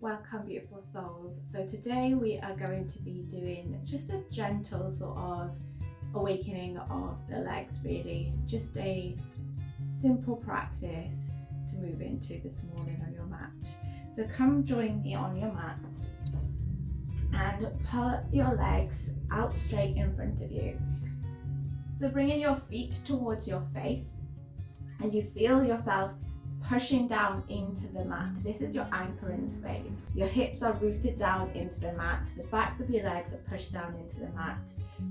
Welcome, beautiful souls. So today we are going to be doing just a gentle sort of awakening of the legs, really. Just a simple practice to move into this morning on your mat. So come join me on your mat and put your legs out straight in front of you. So bringing your feet towards your face, and you feel yourself pushing down into the mat. This is your anchoring space. Your hips are rooted down into the mat. The backs of your legs are pushed down into the mat.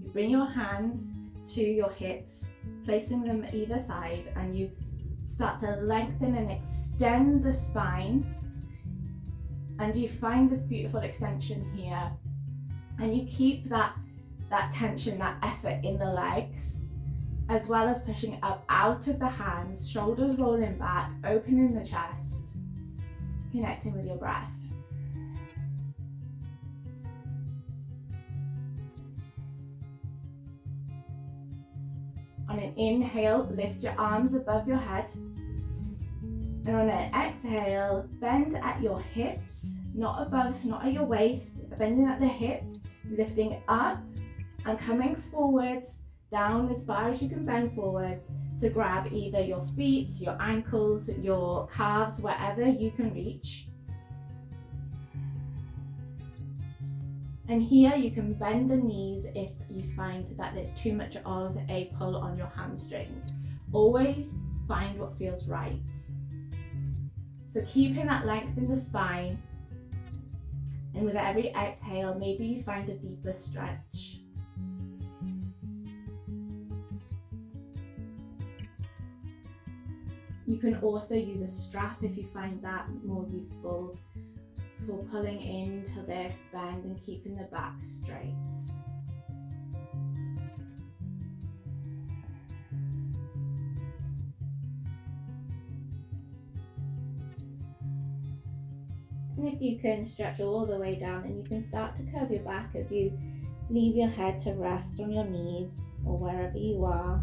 You bring your hands to your hips, placing them either side, and you start to lengthen and extend the spine. And you find this beautiful extension here. And you keep that tension, that effort in the legs, as well as pushing up out of the hands, shoulders rolling back, opening the chest, connecting with your breath. On an inhale, lift your arms above your head. And on an exhale, bend at your hips, not above, not at your waist, bending at the hips, lifting up and coming forwards, down as far as you can bend forwards to grab either your feet, your ankles, your calves, wherever you can reach. And here you can bend the knees if you find that there's too much of a pull on your hamstrings. Always find what feels right. So keeping that length in the spine, and with every exhale, maybe you find a deeper stretch. You can also use a strap if you find that more useful for pulling into this bend and keeping the back straight. And if you can stretch all the way down, then you can start to curve your back as you leave your head to rest on your knees or wherever you are.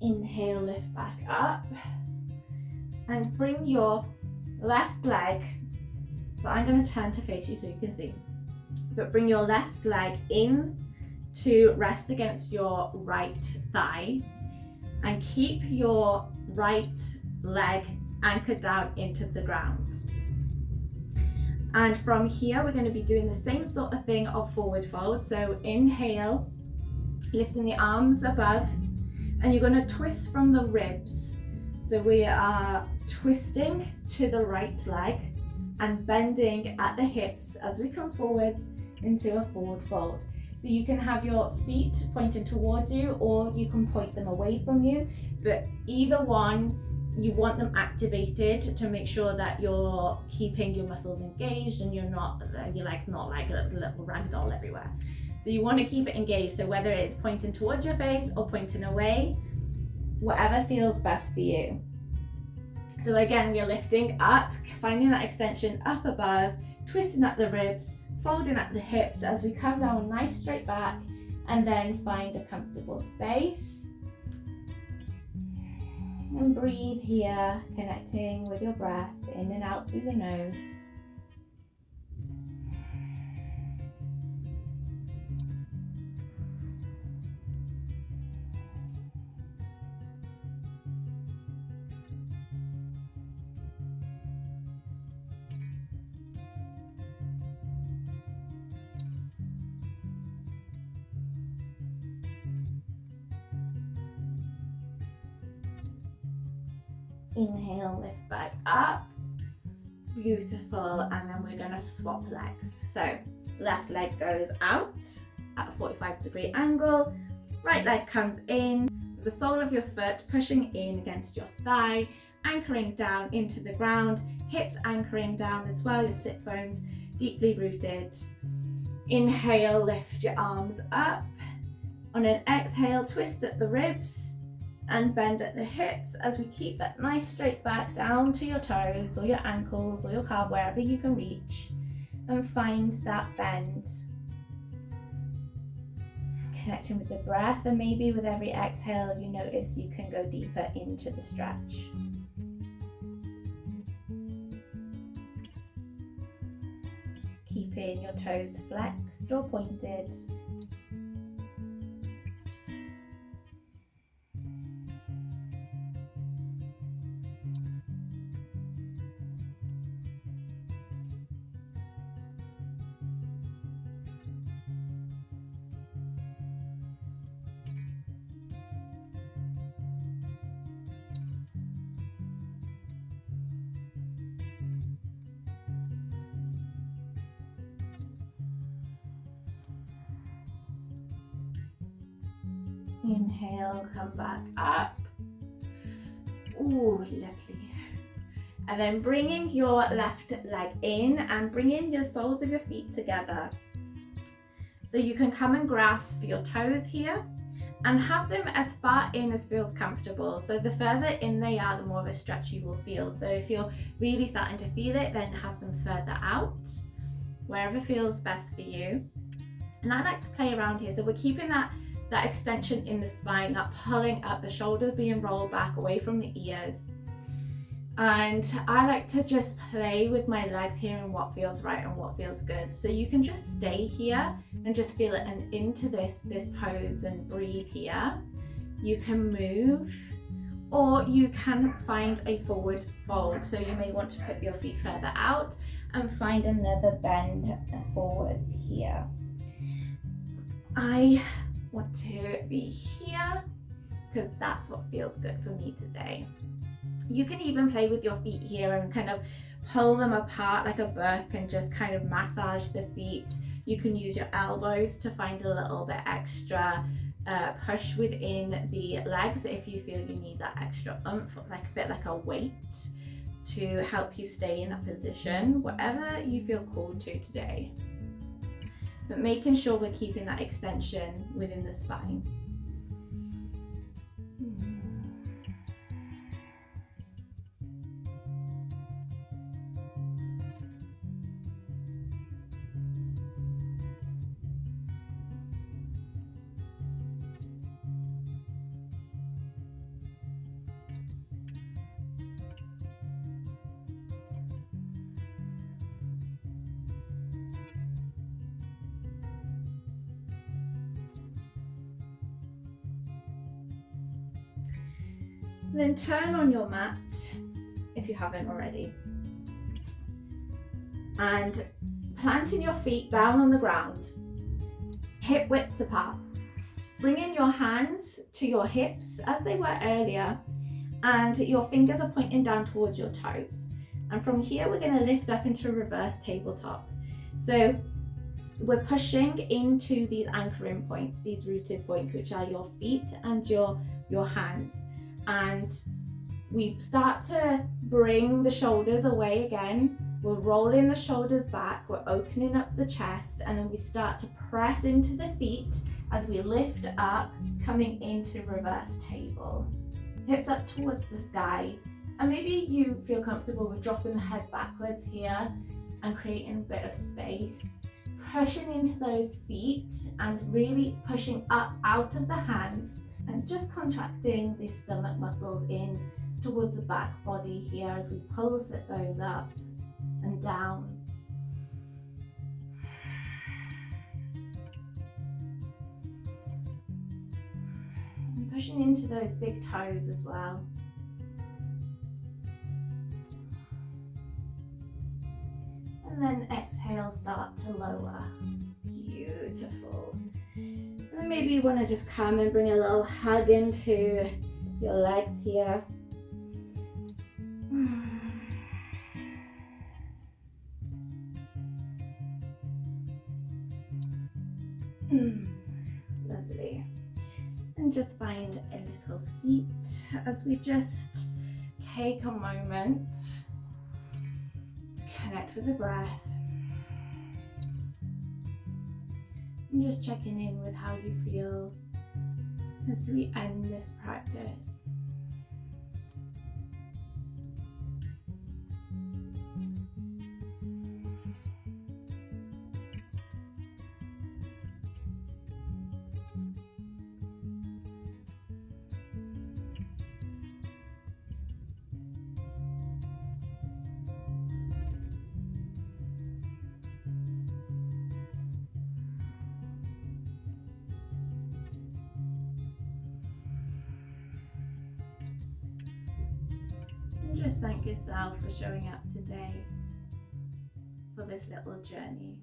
Inhale, lift back up and bring your left leg, so I'm going to turn to face you so you can see, but bring your left leg in to rest against your right thigh and keep your right leg anchored down into the ground. And from here we're going to be doing the same sort of thing of forward fold. So inhale, lifting the arms above, and you're going to twist from the ribs. So we are twisting to the right leg and bending at the hips as we come forwards into a forward fold. So you can have your feet pointing towards you, or you can point them away from you, but either one, you want them activated to make sure that you're keeping your muscles engaged and your leg's not like a little rag doll everywhere. So you want to keep it engaged, so whether it's pointing towards your face or pointing away, whatever feels best for you. So again, we're lifting up, finding that extension up above, twisting at the ribs, folding at the hips as we come down nice straight back, and then find a comfortable space. And breathe here, connecting with your breath in and out through the nose. Inhale, lift back up. Beautiful. And then we're going to swap legs. So left leg goes out at a 45-degree angle. Right leg comes in. The sole of your foot pushing in against your thigh, anchoring down into the ground. Hips anchoring down as well. Your sit bones deeply rooted. Inhale, lift your arms up. On an exhale, twist at the ribs. and bend at the hips as we keep that nice straight back down to your toes or your ankles or your calf, wherever you can reach, and find that bend. Connecting with the breath, and maybe with every exhale you notice you can go deeper into the stretch. Keeping your toes flexed or pointed. Inhale, come back up. Ooh, lovely. And then bringing your left leg in and bringing your soles of your feet together. So you can come and grasp your toes here and have them as far in as feels comfortable. So the further in they are, the more of a stretch you will feel. So if you're really starting to feel it, then have them further out, wherever feels best for you. And I like to play around here. So we're keeping that extension in the spine, that pulling up, the shoulders being rolled back away from the ears. And I like to just play with my legs here and what feels right and what feels good. So you can just stay here and just feel it and into this pose and breathe here. You can move, or you can find a forward fold. So you may want to put your feet further out and find another bend forwards here. I want to be here because that's what feels good for me today. You can even play with your feet here and kind of pull them apart like a book and just kind of massage the feet. You can use your elbows to find a little bit extra push within the legs if you feel you need that extra oomph, like a bit like a weight to help you stay in that position, whatever you feel called to today. But making sure we're keeping that extension within the spine. Then turn on your mat, if you haven't already, and planting your feet down on the ground, hip widths apart. Bringing your hands to your hips as they were earlier, and your fingers are pointing down towards your toes. And from here, we're going to lift up into reverse tabletop. So we're pushing into these anchoring points, these rooted points, which are your feet and your hands. And we start to bring the shoulders away again. We're rolling the shoulders back, we're opening up the chest, and then we start to press into the feet as we lift up, coming into reverse table. Hips up towards the sky, and maybe you feel comfortable with dropping the head backwards here and creating a bit of space. Pushing into those feet and really pushing up out of the hands, and just contracting the stomach muscles in towards the back body here as we pulse at those up and down. And pushing into those big toes as well. And then exhale, start to lower. Beautiful. And then maybe you want to just come and bring a little hug into your legs here. Lovely. And just find a little seat as we just take a moment to connect with the breath. And just checking in with how you feel as we end this practice. just thank yourself for showing up today for this little journey.